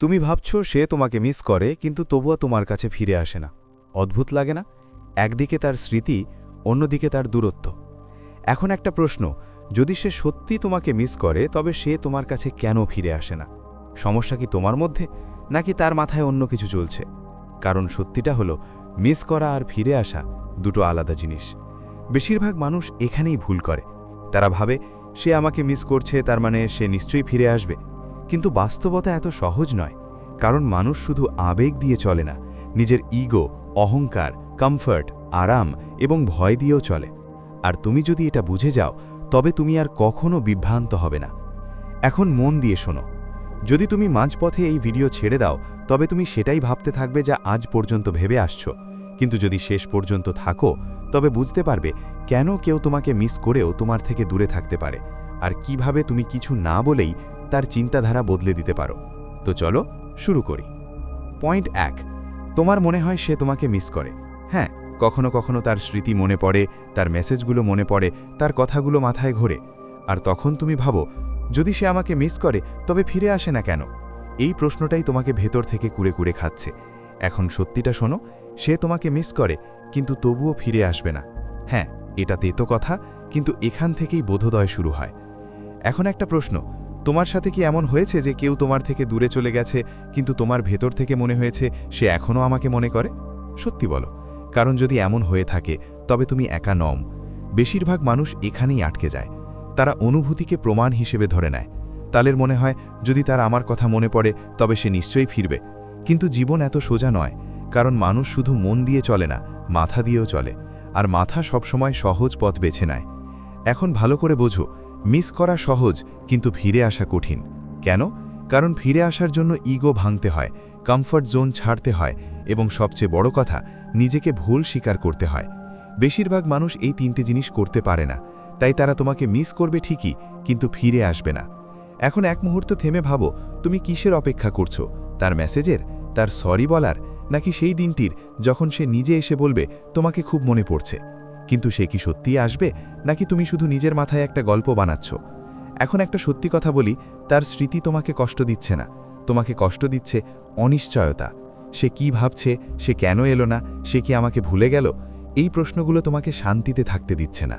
তুমি ভাবছো সে তোমাকে মিস করে কিন্তু তবুও তোমার কাছে ফিরে আসে না। অদ্ভুত লাগে না? একদিকে তার স্মৃতি, অন্যদিকে তার দূরত্ব। এখন একটা প্রশ্ন, যদি সে সত্যি তোমাকে মিস করে তবে সে তোমার কাছে কেন ফিরে আসে না? সমস্যা কি তোমার মধ্যে, নাকি তার মাথায় অন্য কিছু চলছে? কারণ সত্যিটা হলো, মিস করা আর ফিরে আসা দুটো আলাদা জিনিস। বেশিরভাগ মানুষ এখানেই ভুল করে। তারা ভাবে সে আমাকে মিস করছে, তার মানে সে নিশ্চয়ই ফিরে আসবে। কিন্তু বাস্তবতা এত সহজ নয়। কারণ মানুষ শুধু আবেগ দিয়ে চলে না, নিজের ইগো, অহংকার, কমফর্ট, আরাম এবং ভয় দিয়েও চলে। আর তুমি যদি এটা বুঝে যাও, তবে তুমি আর কখনো বিভ্রান্ত হবে না। এখন মন দিয়ে শোনো। যদি তুমি মাঝপথে এই ভিডিও ছেড়ে দাও, তবে তুমি সেটাই ভাবতে থাকবে যা আজ পর্যন্ত ভেবে আসছো। কিন্তু যদি শেষ পর্যন্ত থাকো, তবে বুঝতে পারবে কেন কেউ তোমাকে মিস করেও তোমার থেকে দূরে থাকতে পারে, আর কিভাবে তুমি কিছু না বলেই তার চিন্তাধারা বদলে দিতে পারো। তো চলো শুরু করি। পয়েন্ট 1, তোমার মনে হয় সে তোমাকে মিস করে। হ্যাঁ, কখনো কখনো তার স্মৃতি মনে পড়ে, তার মেসেজগুলো মনে পড়ে, তার কথাগুলো মাথায় ঘোরে। আর তখন তুমি ভাবো, যদি সে আমাকে মিস করে তবে ফিরে আসে না কেন? এই প্রশ্নটাই তোমাকে ভেতর থেকে কুরে কুরে খাচ্ছে। এখন সত্যিটা শোনো, সে তোমাকে মিস করে কিন্তু তবুও ফিরে আসবে না। হ্যাঁ, এটা তেতো কথা, কিন্তু এখান থেকেই বোধোদয় শুরু হয়। এখন একটা প্রশ্ন, তোমার সাথে কি এমন হয়েছে যে কেউ তোমার থেকে দূরে চলে গেছে, কিন্তু তোমার ভেতর থেকে মনে হয়েছে সে এখনও আমাকে মনে করে? সত্যি বলো, কারণ যদি এমন হয়ে থাকে তবে তুমি একা নও। বেশিরভাগ মানুষ এখানেই আটকে যায়। তারা অনুভূতিকে প্রমাণ হিসেবে ধরে নেয়। তাদের মনে হয় যদি তার আমার কথা মনে পড়ে তবে সে নিশ্চয়ই ফিরবে। কিন্তু জীবন এত সোজা নয়, কারণ মানুষ শুধু মন দিয়ে চলে না, মাথা দিয়েও চলে। আর মাথা সবসময় সহজ পথ বেছে নেয়। এখন ভালো করে বোঝো, মিস করা সহজ, কিন্তু ফিরে আসা কঠিন। কেন? কারণ ফিরে আসার জন্য ইগো ভাঙতে হয়, কমফর্ট জোন ছাড়তে হয়, এবং সবচেয়ে বড় কথা, নিজেকে ভুল স্বীকার করতে হয়। বেশিরভাগ মানুষ এই তিনটে জিনিস করতে পারে না। তাই তারা তোমাকে মিস করবে ঠিকই, কিন্তু ফিরে আসবে না। এখন এক মুহূর্ত থেমে ভাবো, তুমি কিসের অপেক্ষা করছো? তার মেসেজের, তার সরি বলার, নাকি সেই দিনটির যখন সে নিজে এসে বলবে তোমাকে খুব মনে পড়ছে? কিন্তু সে কি সত্যিই আসবে, নাকি তুমি শুধু নিজের মাথায় একটা গল্প বানাচ্ছ? এখন একটা সত্যি কথা বলি, তার স্মৃতি তোমাকে কষ্ট দিচ্ছে না। তোমাকে কষ্ট দিচ্ছে অনিশ্চয়তা। সে কি ভাবছে, সে কেন এলো না, সে কি আমাকে ভুলে গেল? এই প্রশ্নগুলো তোমাকে শান্তিতে থাকতে দিচ্ছে না।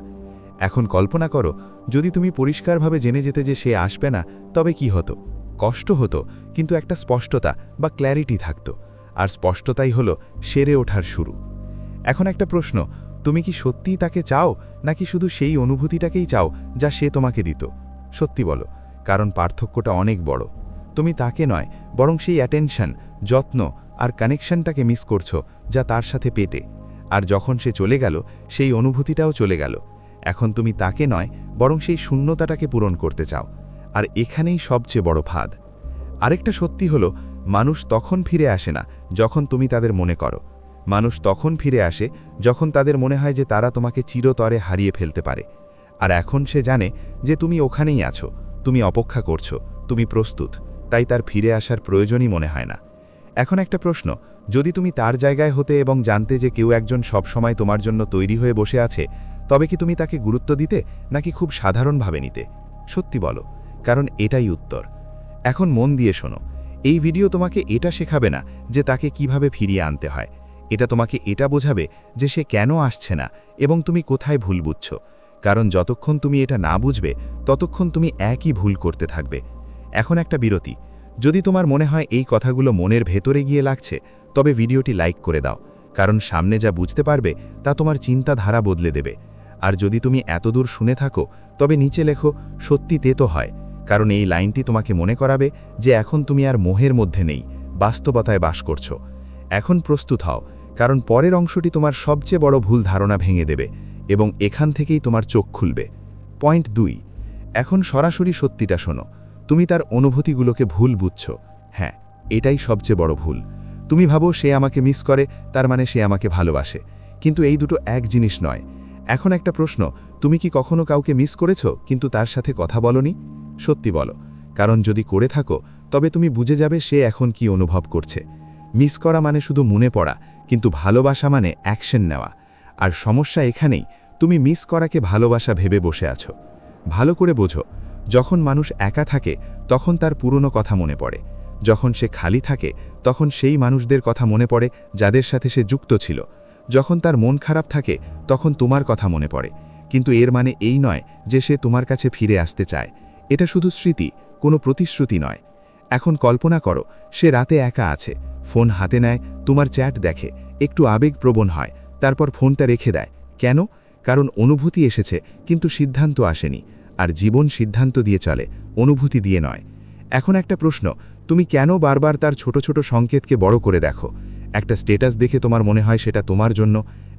এখন কল্পনা করো, যদি তুমি পরিষ্কারভাবে জেনে যেতে যে সে আসবে না, তবে কি হতো? কষ্ট হতো, কিন্তু একটা স্পষ্টতা বা ক্ল্যারিটি থাকতো। আর স্পষ্টতাই হলো সেরে ওঠার শুরু। এখন একটা প্রশ্ন, তুমি কি সত্যিই তাকে চাও, নাকি শুধু সেই অনুভূতিটাকেই চাও যা সে তোমাকে দিত? সত্যি বলো, কারণ পার্থক্যটা অনেক বড়। তুমি তাকে নয়, বরং সেই অ্যাটেনশন, যত্ন আর কানেকশনটাকে মিস করছো যা তার সাথে পেতে। আর যখন সে চলে গেল, সেই অনুভূতিটাও চলে গেল। এখন তুমি তাকে নয়, বরং সেই শূন্যতাটাকে পূরণ করতে চাও। আর এখানেই সবচেয়ে বড় ফাঁদ। আরেকটা সত্যি হলো, মানুষ তখন ফিরে আসে না যখন তুমি তাদের মনে করো। মানুষ তখন ফিরে আসে যখন তাদের মনে হয় যে তারা তোমাকে চিরতরে হারিয়ে ফেলতে পারে। আর এখন সে জানে যে তুমি ওখানেই আছো, তুমি অপেক্ষা করছো, তুমি প্রস্তুত। তাই তার ফিরে আসার প্রয়োজনই মনে হয় না। এখন একটা প্রশ্ন, যদি তুমি তার জায়গায় হতে এবং জানতে যে কেউ একজন সব সময় তোমার জন্য তৈরি হয়ে বসে আছে, তবে কি তুমি তাকে গুরুত্ব দিতে, নাকি খুব সাধারণভাবে নিতে? সত্যি বলো, কারণ এটাই উত্তর। এখন মন দিয়ে শোনো, এই ভিডিও তোমাকে এটা শেখাবে না যে তাকে কিভাবে ফিরিয়ে আনতে হয়। এটা তোমাকে এটা বোঝাবে যে সে কেন আসছে না এবং তুমি কোথায় ভুল বুঝছো। কারণ যতক্ষণ তুমি এটা না বুঝবে, ততক্ষণ তুমি একই ভুল করতে থাকবে। এখন একটা বিরতি। যদি তোমার মনে হয় এই কথাগুলো মনের ভেতরে গিয়ে লাগছে, তবে ভিডিওটি লাইক করে দাও। কারণ সামনে যা বুঝতে পারবে তা তোমার চিন্তাধারা বদলে দেবে। আর যদি তুমি এতদূর শুনে থাকো, তবে নিচে লেখো, সত্যি তেতো হয়। কারণ এই লাইনটি তোমাকে মনে করাবে যে এখন তুমি আর মোহের মধ্যে নেই, বাস্তবতায় বাস করছো। এখন প্রস্তুত হও, কারণ পরের অংশটি তোমার সবচেয়ে বড় ভুল ধারণা ভেঙে দেবে, এবং এখান থেকেই তোমার চোখ খুলবে। পয়েন্ট 2, এখন সরাসরি সত্যিটা শোনো। তুমি তার অনুভূতিগুলোকে ভুল বুঝছো। হ্যাঁ, এটাই সবচেয়ে বড় ভুল। তুমি ভাবো সে আমাকে মিস করে, তার মানে সে আমাকে ভালোবাসে। কিন্তু এই দুটো এক জিনিস নয়। এখন একটা প্রশ্ন, তুমি কি কখনো কাউকে মিস করেছো কিন্তু তার সাথে কথা বলনি? সত্যি বলো, কারণ যদি করে থাকো, তবে তুমি বুঝে যাবে সে এখন কি অনুভব করছে। মিস করা মানে শুধু মনে পড়া, কিন্তু ভালোবাসা মানে অ্যাকশন নেওয়া। আর সমস্যা এখানেই, তুমি মিস করাকে ভালোবাসা ভেবে বসে আছো। ভালো করে বোঝো, যখন মানুষ একা থাকে তখন তার পুরনো কথা মনে পড়ে, যখন সে খালি থাকে তখন সেই মানুষদের কথা মনে পড়ে যাদের সাথে সে যুক্ত ছিল। যখন তার মন খারাপ থাকে তখন তোমার কথা মনে পড়ে, কিন্তু এর মানে এই নয় যে সে তোমার কাছে ফিরে আসতে চায়। এটা শুধু স্মৃতি, কোনো প্রতিশ্রুতি নয়। এখন কল্পনা করো, সে রাতে একা আছে, ফোন হাতে নেয়, তোমার চ্যাট দেখে, একটু আবেগপ্রবণ হয়, তারপর ফোনটা রেখে দেয়। কেন? কারণ অনুভূতি এসেছে কিন্তু সিদ্ধান্ত আসেনি। আর জীবন সিদ্ধান্ত দিয়ে চলে, অনুভূতি দিয়ে নয়। এখন একটা প্রশ্ন, তুমি কেন বারবার তার ছোট ছোট সংকেতকে বড় করে দেখো? একটা স্ট্যাটাস দেখে তোমার মনে হয় সেটা তোমার জন্য,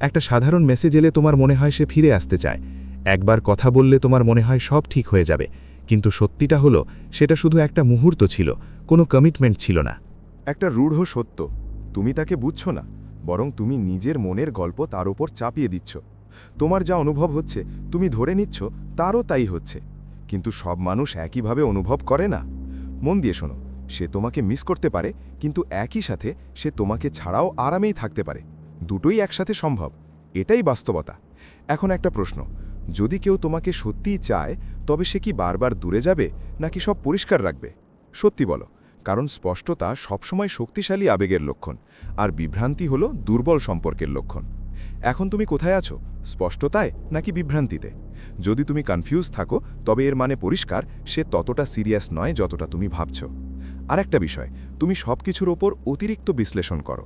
একটা সাধারণ মেসেজ এলে তোমার মনে হয় সে ফিরে আসতে চায়, একবার কথা বললে তোমার মনে হয় সব ঠিক হয়ে যাবে, কিন্তু সত্যিটা হলো সেটা শুধু একটা মুহূর্ত ছিল, কোনো কমিটমেন্ট ছিল না। একটা রূঢ় সত্য, তুমি তাকে বুঝছো না, বরং তুমি নিজের মনের গল্প তার উপর চাপিয়ে দিচ্ছ। তোমার যা অনুভব হচ্ছে তুমি ধরে নিচ্ছ তারও তাই হচ্ছে, কিন্তু সব মানুষ একইভাবে অনুভব করে না। মন দিয়ে শোনো, সে তোমাকে মিস করতে পারে, কিন্তু একই সাথে সে তোমাকে ছাড়াও আরামেই থাকতে পারে। দুটোই একসাথে সম্ভব, এটাই বাস্তবতা। এখন একটা প্রশ্ন, যদি কেউ তোমাকে সত্যিই চায়, তবে সে কি বারবার দূরে যাবে নাকি সব পরিষ্কার রাখবে? সত্যি বলো, কারণ স্পষ্টতা সবসময় শক্তিশালী আবেগের লক্ষণ, আর বিভ্রান্তি হলো দুর্বল সম্পর্কের লক্ষণ। এখন তুমি কোথায় আছো, স্পষ্টতায় নাকি বিভ্রান্তিতে? যদি তুমি কনফিউজ থাকো, তবে এর মানে পরিষ্কার সে ততটা সিরিয়াস নয় যতটা তুমি ভাবছ। আর একটা বিষয়, তুমি সব কিছুর ওপর অতিরিক্ত বিশ্লেষণ করো।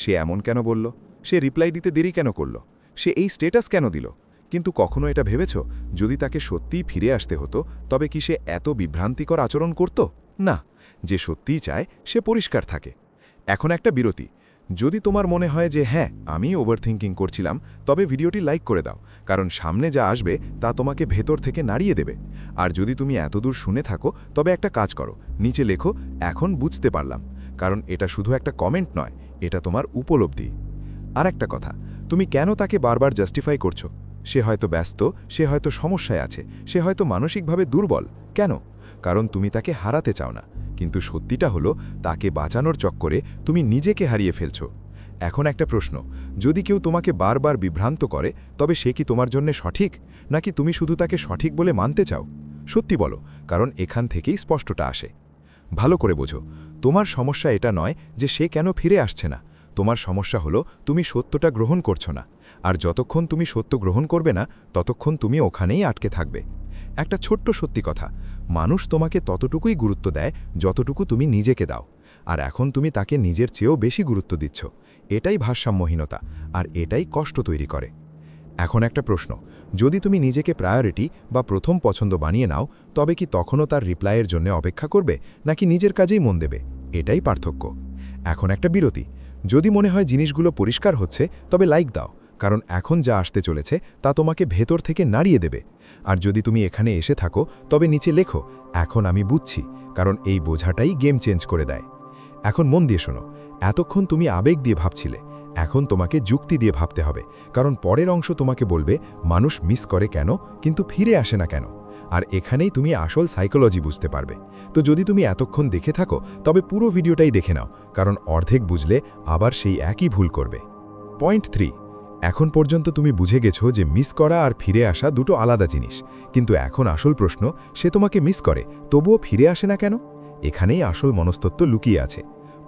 সে এমন কেন বলল? সে রিপ্লাই দিতে দেরি কেন করল? সে এই স্ট্যাটাস কেন দিল? কিন্তু কখনো এটা ভেবেছ, যদি তাকে সত্যিই ফিরে আসতে হতো, তবে কি সে এত বিভ্রান্তিকর আচরণ করত? না, যে সত্যিই চায় সে পরিষ্কার থাকে। এখন একটা বিরতি। যদি তোমার মনে হয় যে হ্যাঁ, আমি ওভারথিঙ্কিং করছিলাম, তবে ভিডিওটি লাইক করে দাও, কারণ সামনে যা আসবে তা তোমাকে ভেতর থেকে নাড়িয়ে দেবে। আর যদি তুমি এতদূর শুনে থাকো, তবে একটা কাজ করো, নিচে লেখো এখন বুঝতে পারলাম, কারণ এটা শুধু একটা কমেন্ট নয়, এটা তোমার উপলব্ধি। আর একটা কথা, তুমি কেন তাকে বারবার জাস্টিফাই করছো? সে হয়তো ব্যস্ত, সে হয়তো সমস্যায় আছে, সে হয়তো মানসিকভাবে দুর্বল। কেন? কারণ তুমি তাকে হারাতে চাও না, কিন্তু সত্যিটা হলো তাকে বাঁচানোর চক্করে তুমি নিজেকে হারিয়ে ফেলছো। এখন একটা প্রশ্ন, যদি কেউ তোমাকে বারবার বিভ্রান্ত করে, তবে সে কি তোমার জন্য সঠিক, নাকি তুমি শুধু তাকে সঠিক বলে মানতে চাও? সত্যি বলো, কারণ এখান থেকেই স্পষ্টটা আসে। ভালো করে বোঝো, তোমার সমস্যা এটা নয় যে সে কেন ফিরে আসছে না, তোমার সমস্যা হলো তুমি সত্যটা গ্রহণ করছো না। আর যতক্ষণ তুমি সত্য গ্রহণ করবে না, ততক্ষণ তুমি ওখানেই আটকে থাকবে। একটা ছোট্ট সত্যি কথা, মানুষ তোমাকে ততটুকুই গুরুত্ব দেয় যতটুকু তুমি নিজেকে দাও। আর এখন তুমি তাকে নিজের চেয়েও বেশি গুরুত্ব দিচ্ছ। এটাই ভারসাম্যহীনতা, আর এটাই কষ্ট তৈরি করে। এখন একটা প্রশ্ন, যদি তুমি নিজেকে প্রায়োরিটি বা প্রথম পছন্দ বানিয়ে নাও, তবে কি তখনও তার রিপ্লাইয়ের জন্য অপেক্ষা করবে, নাকি নিজের কাজেই মন দেবে? এটাই পার্থক্য। এখন একটা বিরতি। যদি মনে হয় জিনিসগুলো পরিষ্কার হচ্ছে, তবে লাইক দাও, কারণ এখন যা আসতে চলেছে তা তোমাকে ভেতর থেকে নাড়িয়ে দেবে। আর যদি তুমি এখানে এসে থাকো, তবে নিচে লেখো এখন আমি বুঝছি, কারণ এই বোঝাটাই গেম চেঞ্জ করে দেয়। এখন মন দিয়ে শোনো, এতক্ষণ তুমি আবেগ দিয়ে ভাবছিলে, এখন তোমাকে যুক্তি দিয়ে ভাবতে হবে, কারণ পরের অংশ তোমাকে বলবে মানুষ মিস করে কেন, কিন্তু ফিরে আসে না কেন। আর এখানেই তুমি আসল সাইকোলজি বুঝতে পারবে। তো যদি তুমি এতক্ষণ দেখে থাকো, তবে পুরো ভিডিওটাই দেখে নাও, কারণ অর্ধেক বুঝলে আবার সেই একই ভুল করবে। পয়েন্ট 3, এখন পর্যন্ত তুমি বুঝে গেছো যে মিস করা আর ফিরে আসা দুটো আলাদা জিনিস, কিন্তু এখন আসল প্রশ্ন, সে তোমাকে মিস করে তবুও ফিরে আসে না কেন? এখানেই আসল মনস্তত্ত্ব লুকিয়ে আছে।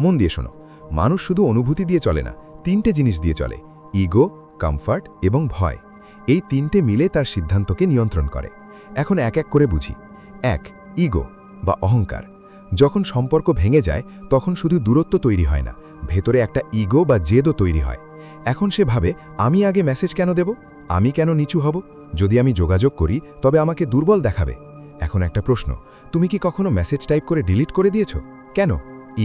মন দিয়ে শোনো, মানুষ শুধু অনুভূতি দিয়ে চলে না, 3টে জিনিস দিয়ে চলে: ইগো, কমফর্ট এবং ভয়। এই 3টে মিলে তার সিদ্ধান্তকে নিয়ন্ত্রণ করে। এখন এক এক করে বুঝি। 1, ইগো বা অহংকার। যখন সম্পর্ক ভেঙে যায়, তখন শুধু দূরত্ব তৈরি হয় না, ভেতরে একটা ইগো বা জেদও তৈরি হয়। এখন সে ভাবে, আমি আগে মেসেজ কেন দেব, আমি কেন নিচু হব, যদি আমি যোগাযোগ করি তবে আমাকে দুর্বল দেখাবে। এখন একটা প্রশ্ন, তুমি কি কখনো মেসেজ টাইপ করে ডিলিট করে দিয়েছো? কেন?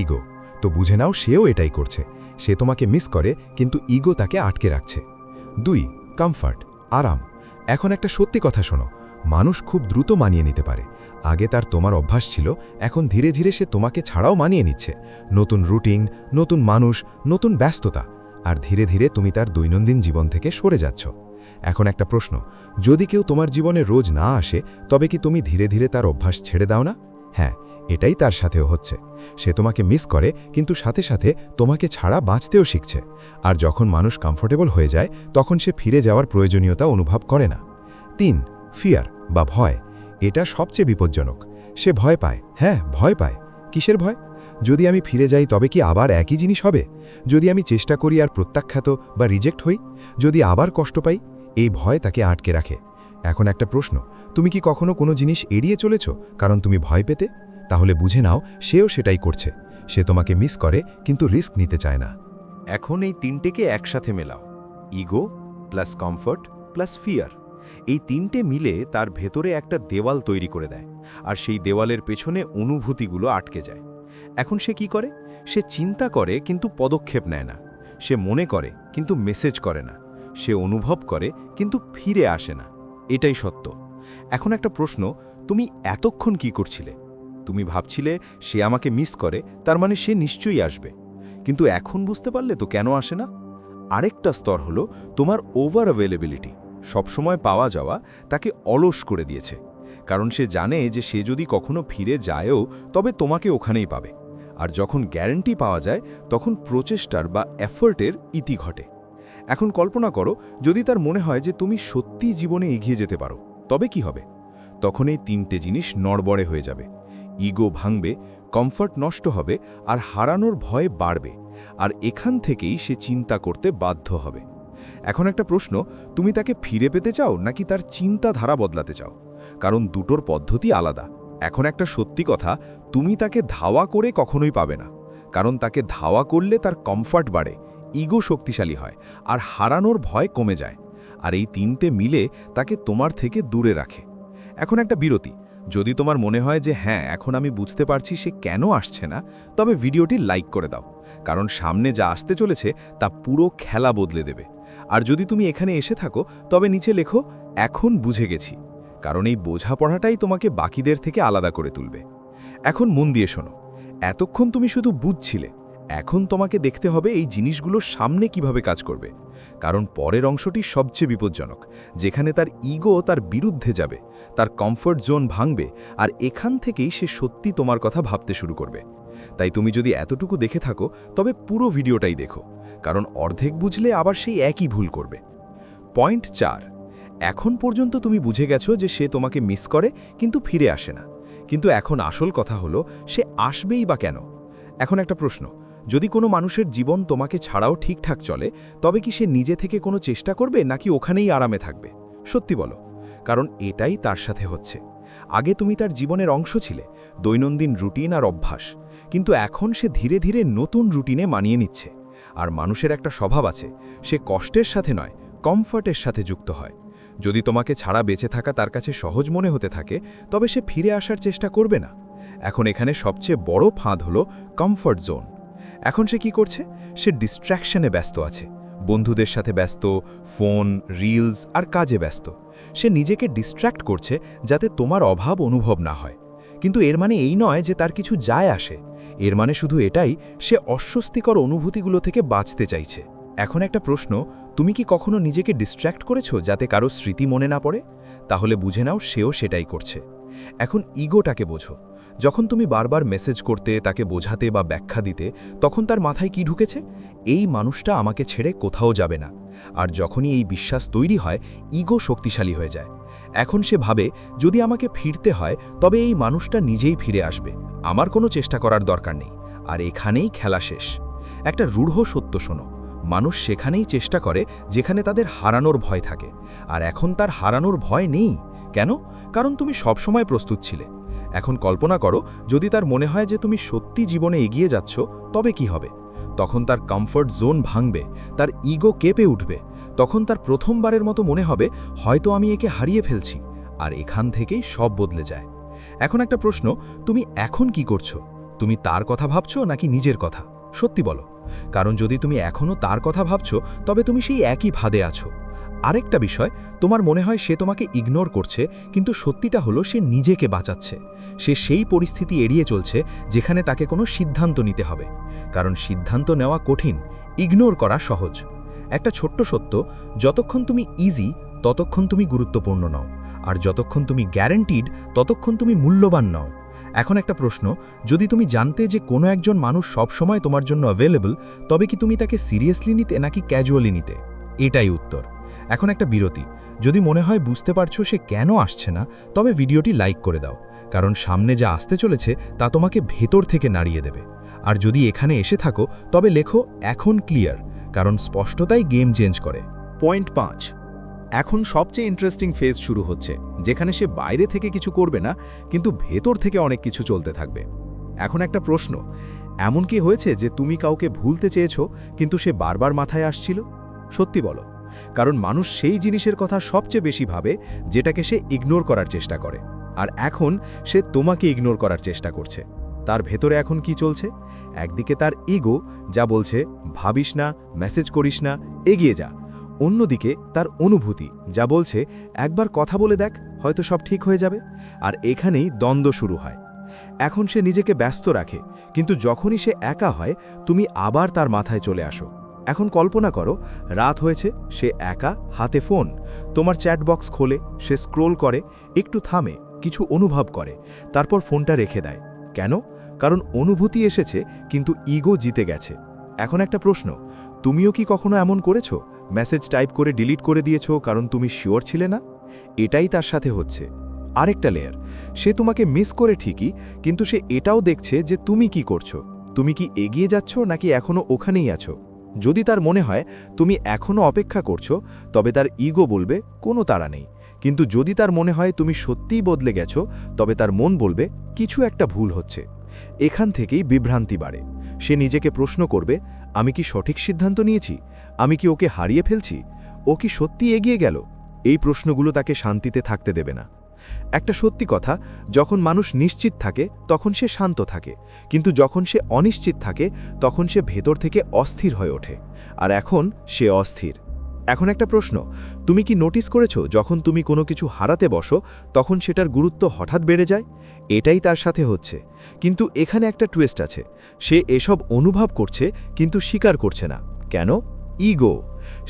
ইগো। তো বুঝে নাও সেও এটাই করছে, সে তোমাকে মিস করে কিন্তু ইগো তাকে আটকে রাখছে। 2, কমফর্ট, আরাম। এখন একটা সত্যি কথা শোনো, মানুষ খুব দ্রুত মানিয়ে নিতে পারে। আগে তার তোমার অভ্যাস ছিল, এখন ধীরে ধীরে সে তোমাকে ছাড়াও মানিয়ে নিচ্ছে। নতুন রুটিন, নতুন মানুষ, নতুন ব্যস্ততা, আর ধীরে ধীরে তুমি তার দৈনন্দিন জীবন থেকে সরে যাচ্ছ। এখন একটা প্রশ্ন, যদি কেউ তোমার জীবনে রোজ না আসে, তবে কি তুমি ধীরে ধীরে তার অভ্যাস ছেড়ে দাও না? হ্যাঁ, এটাই তার সাথেও হচ্ছে। সে তোমাকে মিস করে, কিন্তু সাথে সাথে তোমাকে ছাড়া বাঁচতেও শিখছে। আর যখন মানুষ কমফোর্টেবল হয়ে যায়, তখন সে ফিরে যাওয়ার প্রয়োজনীয়তা অনুভব করে না। 3, ফিয়ার বা ভয়। এটা সবচেয়ে বিপজ্জনক। সে ভয় পায়, হ্যাঁ ভয় পায়। কিসের ভয়? যদি আমি ফিরে যাই তবে কি আবার একই জিনিস হবে? যদি আমি চেষ্টা করি আর প্রত্যাখ্যাত বা রিজেক্ট হই? যদি আবার কষ্ট পাই? এই ভয় তাকে আটকে রাখে। এখন একটা প্রশ্ন, তুমি কি কখনো কোনো জিনিস এড়িয়ে চলেছ কারণ তুমি ভয় পেতে? তাহলে বুঝে নাও সেও সেটাই করছে। সে তোমাকে মিস করে কিন্তু রিস্ক নিতে চায় না। এখন এই তিনটেকে একসাথে মেলাও, ego plus comfort plus fear. এই তিনটে মিলে তার ভেতরে একটা দেওয়াল তৈরি করে দেয়, আর সেই দেওয়ালের পেছনে অনুভূতিগুলো আটকে যায়। এখন সে কি করে? সে চিন্তা করে কিন্তু পদক্ষেপ নেয় না। সে মনে করে কিন্তু মেসেজ করে না। সে অনুভব করে কিন্তু ফিরে আসে না। এটাই সত্য। এখন একটা প্রশ্ন, তুমি এতক্ষণ কি করছিলে? তুমি ভাবছিলে সে আমাকে মিস করে, তার মানে সে নিশ্চয়ই আসবে। কিন্তু এখন বুঝতে পারলে তো কেন আসে না? আরেকটা স্তর হলো তোমার ওভার অ্যাভেলেবিলিটি। সবসময় পাওয়া যাওয়া তাকে অলস করে দিয়েছে, কারণ সে জানে যে সে যদি কখনো ফিরে যায়ও তবে তোমাকে ওখানেই পাবে। আর যখন গ্যারান্টি পাওয়া যায় তখন প্রচেষ্টার বা এফোর্টের ইতি ঘটে। এখন কল্পনা করো, যদি তার মনে হয় যে তুমি সত্যি জীবনে এগিয়ে যেতে পারো, তবে কি হবে? তখন এই তিনটে জিনিস নড়বড়ে হয়ে যাবে। ইগো ভাঙবে, কমফর্ট নষ্ট হবে, আর হারানোর ভয় বাড়বে। আর এখান থেকেই সে চিন্তা করতে বাধ্য হবে। এখন একটা প্রশ্ন, তুমি তাকে ফিরে পেতে চাও নাকি তার চিন্তাধারা বদলাতে চাও? কারণ দুটোর পদ্ধতি আলাদা। এখন একটা সত্যি কথা, তুমি তাকে ধাওয়া করে কখনোই পাবে না। কারণ তাকে ধাওয়া করলে তার কমফর্ট বাড়ে, ইগো শক্তিশালী হয়, আর হারানোর ভয় কমে যায়। আর এই তিনটে মিলে তাকে তোমার থেকে দূরে রাখে। এখন একটা বিরতি। যদি তোমার মনে হয় যে হ্যাঁ, এখন আমি বুঝতে পারছি সে কেন আসছে না, তবে ভিডিওটি লাইক করে দাও। কারণ সামনে যা আসতে চলেছে তা পুরো খেলা বদলে দেবে। আর যদি তুমি এখানে এসে থাকো তবে নিচে লেখো, এখন বুঝে গেছি। কারণ এই বোঝাপড়াটাই তোমাকে বাকিদের থেকে আলাদা করে তুলবে। এখন মন দিয়ে শোনো, এতক্ষণ তুমি শুধু বুঝছিলে, এখন তোমাকে দেখতে হবে এই জিনিসগুলো সামনে কিভাবে কাজ করবে। কারণ পরের অংশটি সবচেয়ে বিপজ্জনক, যেখানে তার ইগো তার বিরুদ্ধে যাবে, তার কমফর্ট জোন ভাঙবে, আর এখান থেকেই সে সত্যি তোমার কথা ভাবতে শুরু করবে। তাই তুমি যদি এতটুকু দেখে থাকো তবে পুরো ভিডিওটাই দেখো, কারণ অর্ধেক বুঝলে আবার সেই একই ভুল করবে। পয়েন্ট 4, এখন পর্যন্ত তুমি বুঝে গেছো যে সে তোমাকে মিস করে কিন্তু ফিরে আসে না। কিন্তু এখন আসল কথা হলো, সে আসবেই বা কেন? এখন একটা প্রশ্ন, যদি কোনো মানুষের জীবন তোমাকে ছাড়াও ঠিকঠাক চলে, তবে কি সে নিজে থেকে কোনো চেষ্টা করবে নাকি ওখানেই আরামে থাকবে? সত্যি বলো, কারণ এটাই তার সাথে হচ্ছে। আগে তুমি তার জীবনের অংশ ছিলে, দৈনন্দিন রুটিন আর অভ্যাস। কিন্তু এখন সে ধীরে ধীরে নতুন রুটিনে মানিয়ে নিচ্ছে। আর মানুষের একটা স্বভাব আছে, সে কষ্টের সাথে নয়, কমফর্টের সাথে যুক্ত হয়। যদি তোমাকে ছাড়া বেঁচে থাকা তার কাছে সহজ মনে হতে থাকে, তবে সে ফিরে আসার চেষ্টা করবে না। এখন এখানে সবচেয়ে বড় ফাঁদ হলো কমফর্ট জোন। এখন সে কি করছে? সে ডিস্ট্র্যাকশনে ব্যস্ত আছে, বন্ধুদের সাথে ব্যস্ত, ফোন, রিলস আর কাজে ব্যস্ত। সে নিজেকে ডিস্ট্র্যাক্ট করছে যাতে তোমার অভাব অনুভব না হয়। কিন্তু এর মানে এই নয় যে তার কিছু যায় আসে। এর মানে শুধু এটাই, সে অস্বস্তিকর অনুভূতিগুলো থেকে বাঁচতে চাইছে। এখন একটা প্রশ্ন, তুমি কি কখনো নিজেকে ডিস্ট্র্যাক্ট করেছো যাতে কারো স্মৃতি মনে না পড়ে? তাহলে বুঝে নাও সেও সেটাই করছে। এখন ইগোটাকে বোঝো। যখন তুমি বারবার মেসেজ করতে, তাকে বোঝাতে বা ব্যাখ্যা দিতে, তখন তার মাথায় কি ঢুকেছে? এই মানুষটা আমাকে ছেড়ে কোথাও যাবে না। আর যখনই এই বিশ্বাস তৈরি হয়, ইগো শক্তিশালী হয়ে যায়। এখন সে ভাবে, যদি আমাকে ফিরতে হয় তবে এই মানুষটা নিজেই ফিরে আসবে, আমার কোনো চেষ্টা করার দরকার নেই। আর এখানেই খেলা শেষ। একটা রূঢ় সত্য শোনো, মানুষ সেখানেই চেষ্টা করে যেখানে তাদের হারানোর ভয় থাকে। আর এখন তার হারানোর ভয় নেই। কেন? কারণ তুমি সবসময় প্রস্তুত ছিলে। এখন কল্পনা করো, যদি তার মনে হয় যে তুমি সত্যি জীবনে এগিয়ে যাচ্ছ, তবে কি হবে? তখন তার কমফর্ট জোন ভাঙবে, তার ইগো কেঁপে উঠবে। তখন তার প্রথমবারের মতো মনে হবে, হয়তো আমি একে হারিয়ে ফেলছি। আর এখান থেকেই সব বদলে যায়। এখন একটা প্রশ্ন, তুমি এখন কি করছো? তুমি তার কথা ভাবছো নাকি নিজের কথা? সত্যি বলো। কারণ যদি তুমি এখনও তার কথা ভাবছো, তবে তুমি সেই একই ফাঁদে আছো। আরেকটা বিষয়, তোমার মনে হয় সে তোমাকে ইগনোর করছে, কিন্তু সত্যিটা হলো সে নিজেকে বাঁচাচ্ছে। সে সেই পরিস্থিতি এড়িয়ে চলছে যেখানে তাকে কোনো সিদ্ধান্ত নিতে হবে। কারণ সিদ্ধান্ত নেওয়া কঠিন, ইগনোর করা সহজ। একটা ছোট্ট সত্য, যতক্ষণ তুমি ইজি ততক্ষণ তুমি গুরুত্বপূর্ণ নও, আর যতক্ষণ তুমি গ্যারান্টিড ততক্ষণ তুমি মূল্যবান নও। এখন একটা প্রশ্ন, যদি তুমি জানতে যে কোনো একজন মানুষ সবসময় তোমার জন্য অ্যাভেলেবল, তবে কি তুমি তাকে সিরিয়াসলি নিতে নাকি ক্যাজুয়ালি নিতে? এটাই উত্তর। এখন একটা বিরতি। যদি মনে হয় বুঝতে পারছো সে কেন আসছে না, তবে ভিডিওটি লাইক করে দাও। কারণ সামনে যা আসতে চলেছে তা তোমাকে ভেতর থেকে নাড়িয়ে দেবে। আর যদি এখানে এসে থাকো তবে লেখো এখন ক্লিয়ার, কারণ স্পষ্টতাই গেম চেঞ্জ করে। পয়েন্ট 5। এখন সবচেয়ে ইন্টারেস্টিং ফেজ শুরু হচ্ছে, যেখানে সে বাইরে থেকে কিছু করবে না, কিন্তু ভেতর থেকে অনেক কিছু চলতে থাকবে। এখন একটা প্রশ্ন, এমন কি হয়েছে যে তুমি কাউকে ভুলতে চেয়েছো কিন্তু সে বারবার মাথায় আসছিল? সত্যি বলো, কারণ মানুষ সেই জিনিসের কথা সবচেয়ে বেশি ভাবে যেটাকে সে ইগনোর করার চেষ্টা করে। আর এখন সে তোমাকে ইগনোর করার চেষ্টা করছে। তার ভেতরে এখন কি চলছে? একদিকে তার ইগো যা বলছে ভাবিস না, মেসেজ করিস না, এগিয়ে যা। অন্যদিকে তার অনুভূতি যা বলছে একবার কথা বলে দেখ, হয়তো সব ঠিক হয়ে যাবে। আর এখানেই দ্বন্দ্ব শুরু হয়। এখন সে নিজেকে ব্যস্ত রাখে, কিন্তু যখনই সে একা হয় তুমি আবার তার মাথায় চলে আসো। এখন কল্পনা করো, রাত হয়েছে, সে একা, হাতে ফোন। তোমার চ্যাটবক্স খোলে, সে স্ক্রোল করে, একটু থামে, কিছু অনুভব করে, তারপর ফোনটা রেখে দেয়। কেন? কারণ অনুভূতি এসেছে কিন্তু ইগো জিতে গেছে। এখন একটা প্রশ্ন, তুমিও কি কখনো এমন করেছো? মেসেজ টাইপ করে ডিলিট করে দিয়েছো কারণ তুমি শিওর ছিলে না? এটাই তার সাথে হচ্ছে। আরেকটা লেয়ার, সে তোমাকে মিস করে ঠিকই, কিন্তু সে এটাও দেখছে যে তুমি কি করছো। তুমি কি এগিয়ে যাচ্ছ নাকি এখনো ওখানেই আছো? যদি তার মনে হয় তুমি এখনো অপেক্ষা করছো, তবে তার ইগো বলবে কোনো তাড়া নেই। কিন্তু যদি তার মনে হয় তুমি সত্যিই বদলে গেছো, তবে তার মন বলবে কিছু একটা ভুল হচ্ছে। এখান থেকেই বিভ্রান্তি বাড়ে। সে নিজেকে প্রশ্ন করবে, আমি কি সঠিক সিদ্ধান্ত নিয়েছি? আমি কি ওকে হারিয়ে ফেলছি? ও কি সত্যি এগিয়ে গেল? এই প্রশ্নগুলো তাকে শান্তিতে থাকতে দেবে না। একটা সত্যি কথা, যখন মানুষ নিশ্চিত থাকে তখন সে শান্ত থাকে, কিন্তু যখন সে অনিশ্চিত থাকে তখন সে ভেতর থেকে অস্থির হয়ে ওঠে। আর এখন সে অস্থির। এখন একটা প্রশ্ন, তুমি কি নোটিস করেছো যখন তুমি কোনো কিছু হারাতে বসো তখন সেটার গুরুত্ব হঠাৎ বেড়ে যায়? এটাই তার সাথে হচ্ছে। কিন্তু এখানে একটা টুইস্ট আছে, সে এসব অনুভব করছে কিন্তু স্বীকার করছে না। কেন? ইগো।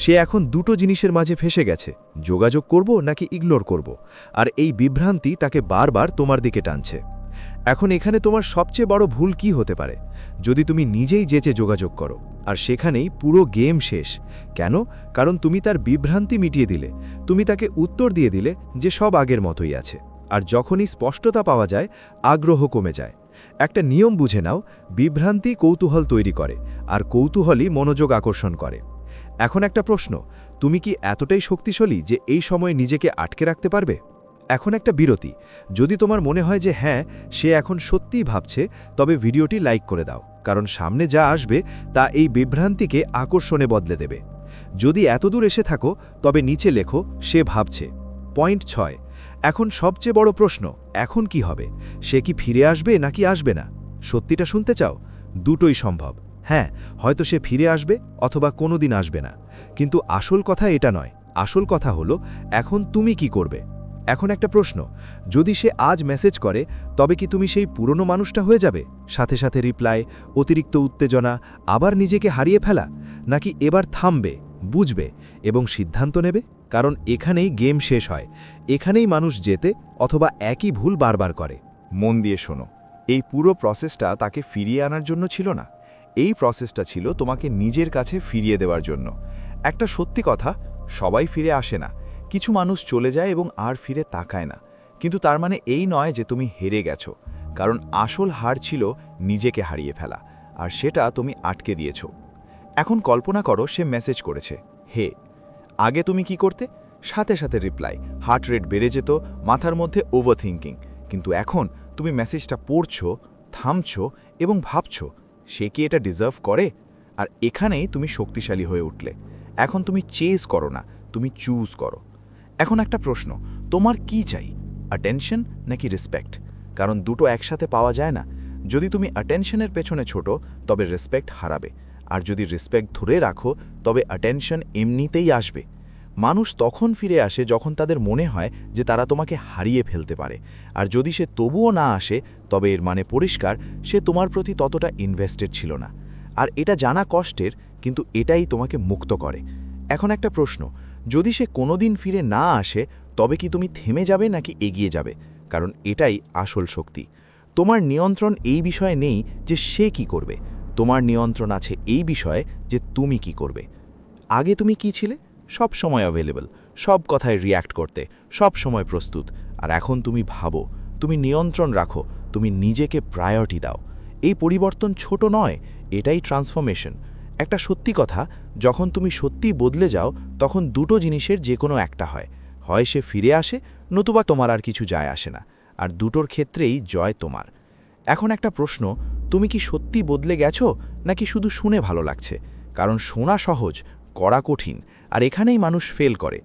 সে এখন দুটো জিনিসের মাঝে ফেসে গেছে, যোগাযোগ করব নাকি ইগনোর করব। আর এই বিভ্রান্তি তাকে বারবার তোমার দিকে টানছে। এখন এখানে তোমার সবচেয়ে বড় ভুল কি হতে পারে? যদি তুমি নিজেই যেচে যোগাযোগ করো, আর সেখানেই পুরো গেম শেষ। কেন? কারণ তুমি তার বিভ্রান্তি মিটিয়ে দিলে, তুমি তাকে উত্তর দিয়ে দিলে যে সব আগের মতোই আছে। আর যখনই স্পষ্টতা পাওয়া যায়, আগ্রহ কমে যায়। একটা নিয়ম বুঝে নাও, বিভ্রান্তি কৌতূহল তৈরি করে, আর কৌতূহলই মনোযোগ আকর্ষণ করে। এখন একটা প্রশ্ন, তুমি কি এতটাই শক্তিশালী যে এই সময়ে নিজেকে আটকে রাখতে পারবে? এখন একটা বিরতি। যদি তোমার মনে হয় যে হ্যাঁ, সে এখন সত্যিই ভাবছে, তবে ভিডিওটি লাইক করে দাও, কারণ সামনে যা আসবে তা এই বিভ্রান্তিকে আকর্ষণে বদলে দেবে। যদি এতদূর এসে থাকো তবে নিচে লেখো সে ভাবছে। পয়েন্ট 6। এখন সবচেয়ে বড় প্রশ্ন, এখন কি হবে? সে কি ফিরে আসবে নাকি আসবে না? সত্যিটা শুনতে চাও? দুটোই সম্ভব। হ্যাঁ, হয়তো সে ফিরে আসবে অথবা কোনোদিন আসবে না। কিন্তু আসল কথা এটা নয়। আসল কথা হলো এখন তুমি কি করবে। এখন একটা প্রশ্ন, যদি সে আজ মেসেজ করে তবে কি তুমি সেই পুরনো মানুষটা হয়ে যাবে? সাথে সাথে রিপ্লাই, অতিরিক্ত উত্তেজনা, আবার নিজেকে হারিয়ে ফেলা? নাকি এবার থামবে, বুঝবে এবং সিদ্ধান্ত নেবে? কারণ এখানেই গেম শেষ হয়। এখানেই মানুষ জেতে অথবা একই ভুল বারবার করে। মন দিয়ে শোনো, এই পুরো প্রসেসটা তাকে ফিরিয়ে আনার জন্য ছিল না। এই প্রসেসটা ছিল তোমাকে নিজের কাছে ফিরিয়ে দেওয়ার জন্য। একটা সত্যি কথা, সবাই ফিরে আসে না। কিছু মানুষ চলে যায় এবং আর ফিরে তাকায় না। কিন্তু তার মানে এই নয় যে তুমি হেরে গেছো, কারণ আসল হার ছিল নিজেকে হারিয়ে ফেলা, আর সেটা তুমি আটকে দিয়েছো। এখন কল্পনা করো সে মেসেজ করেছে, হে। আগে তুমি কি করতে? সাথে সাথে রিপ্লাই, হার্ট রেট বেড়ে যেত, মাথার মধ্যে ওভারথিঙ্কিং। কিন্তু এখন তুমি মেসেজটা পড়ছো, থামছো এবং ভাবছো, সে কি এটা ডিজার্ভ করে? আর এখানেই তুমি শক্তিশালী হয়ে উঠলে। এখন তুমি চেজ করো না, তুমি চুজ করো। এখন একটা প্রশ্ন, তোমার কি চাই? অ্যাটেনশন নাকি রেসপেক্ট? কারণ দুটো একসাথে পাওয়া যায় না। যদি তুমি অ্যাটেনশনের পেছনে ছোটো তবে রেসপেক্ট হারাবে, আর যদি রেসপেক্ট ধরে রাখো তবে অ্যাটেনশন এমনিতেই আসবে। মানুষ তখন ফিরে আসে যখন তাদের মনে হয় যে তারা তোমাকে হারিয়ে ফেলতে পারে। আর যদি সে তবুও না আসে, তবে এর মানে পরিষ্কার সে তোমার প্রতি ততটা ইনভেস্টেড ছিল না। আর এটা জানা কষ্টের, কিন্তু এটাই তোমাকে মুক্ত করে। এখন একটা প্রশ্ন, যদি সে কোনোদিন ফিরে না আসে তবে কি তুমি থেমে যাবে নাকি এগিয়ে যাবে? কারণ এটাই আসল শক্তি। তোমার নিয়ন্ত্রণ এই বিষয়ে নেই যে সে কি করবে, তোমার নিয়ন্ত্রণ আছে এই বিষয়ে যে তুমি কি করবে। আগে তুমি কি ছিলে? সব সময় অ্যাভেলেবল, সব কথায় রিয়্যাক্ট করতে, সব সময় প্রস্তুত। আর এখন তুমি ভাবো, তুমি নিয়ন্ত্রণ রাখো, তুমি নিজেকে প্রায়োরিটি দাও। এই পরিবর্তন ছোট নয়, এটাই ট্রান্সফরমেশন। একটা সত্যি কথা, যখন তুমি সত্যিই বদলে যাও তখন দুটো জিনিসের যে কোনো একটা হয়, হয় সে ফিরে আসে, নতুবা তোমার আর কিছু যায় আসে না। আর দুটোর ক্ষেত্রেই জয় তোমার। এখন একটা প্রশ্ন, তুমি কি সত্যি বদলে গেছো নাকি শুধু শুনে ভালো লাগছে? কারণ শোনা সহজ, করা কঠিন, আর এখানেই মানুষ ফেল করে।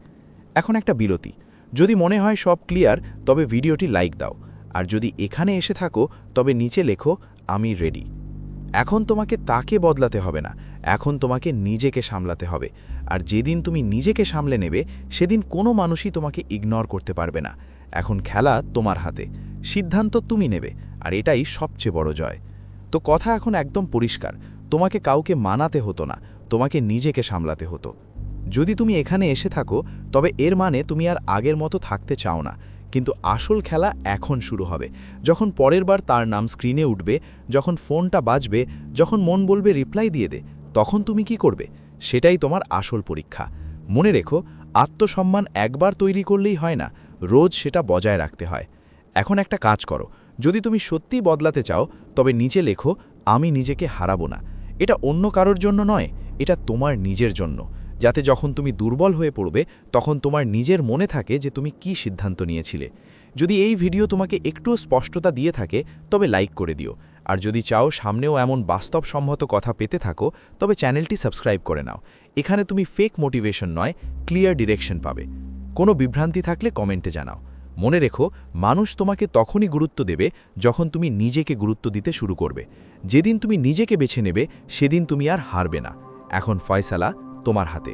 এখন একটা বিরতি। যদি মনে হয় সব ক্লিয়ার, তবে ভিডিওটি লাইক দাও। আর যদি এখানে এসে থাকো, তবে নিচে লেখো আমি রেডি। এখন তোমাকে তাকে বদলাতে হবে না, এখন তোমাকে নিজেকে সামলাতে হবে। আর যেদিন তুমি নিজেকে সামলে নেবে, সেদিন কোনো মানুষই তোমাকে ইগনোর করতে পারবে না। এখন খেলা তোমার হাতে, সিদ্ধান্ত তুমি নেবে, আর এটাই সবচেয়ে বড় জয়। তো কথা এখন একদম পরিষ্কার, তোমাকে কাউকে মানাতে হতো না, তোমাকে নিজেকে সামলাতে হতো। যদি তুমি এখানে এসে থাকো, তবে এর মানে তুমি আর আগের মতো থাকতে চাও না। কিন্তু আসল খেলা এখন শুরু হবে, যখন পরের বার তার নাম স্ক্রিনে উঠবে, যখন ফোনটা বাজবে, যখন মন বলবে রিপ্লাই দিয়ে দে, তখন তুমি কি করবে? সেটাই তোমার আসল পরীক্ষা। মনে রেখো, আত্মসম্মান একবার তৈরি করলেই হয় না, রোজ সেটা বজায় রাখতে হয়। এখন একটা কাজ করো, যদি তুমি সত্যিই বদলাতে চাও, তবে নিচে লেখো আমি নিজেকে হারাবো না। এটা অন্য কারোর জন্য নয়, এটা তোমার নিজের জন্য, যাতে যখন তুমি দুর্বল হয়ে পড়বে, তখন তোমার নিজের মনে থাকে যে তুমি কি সিদ্ধান্ত নিয়েছিলে। যদি এই ভিডিও তোমাকে একটু স্পষ্টতা দিয়ে থাকে, তবে লাইক করে দিও। আর যদি চাও সামনেও এমন বাস্তবসম্মত কথা পেতে থাকো, তবে চ্যানেলটি সাবস্ক্রাইব করে নাও। এখানে তুমি ফেক মোটিভেশন নয়, ক্লিয়ার ডিরেকশন পাবে। কোনো বিভ্রান্তি থাকলে কমেন্টে জানাও। মনে রেখো, মানুষ তোমাকে তখনই গুরুত্ব দেবে যখন তুমি নিজেকে গুরুত্ব দিতে শুরু করবে। যেদিন তুমি নিজেকে বেছে নেবে, সেদিন তুমি আর হারবে না। এখন ফয়সালা তোমার হাতে।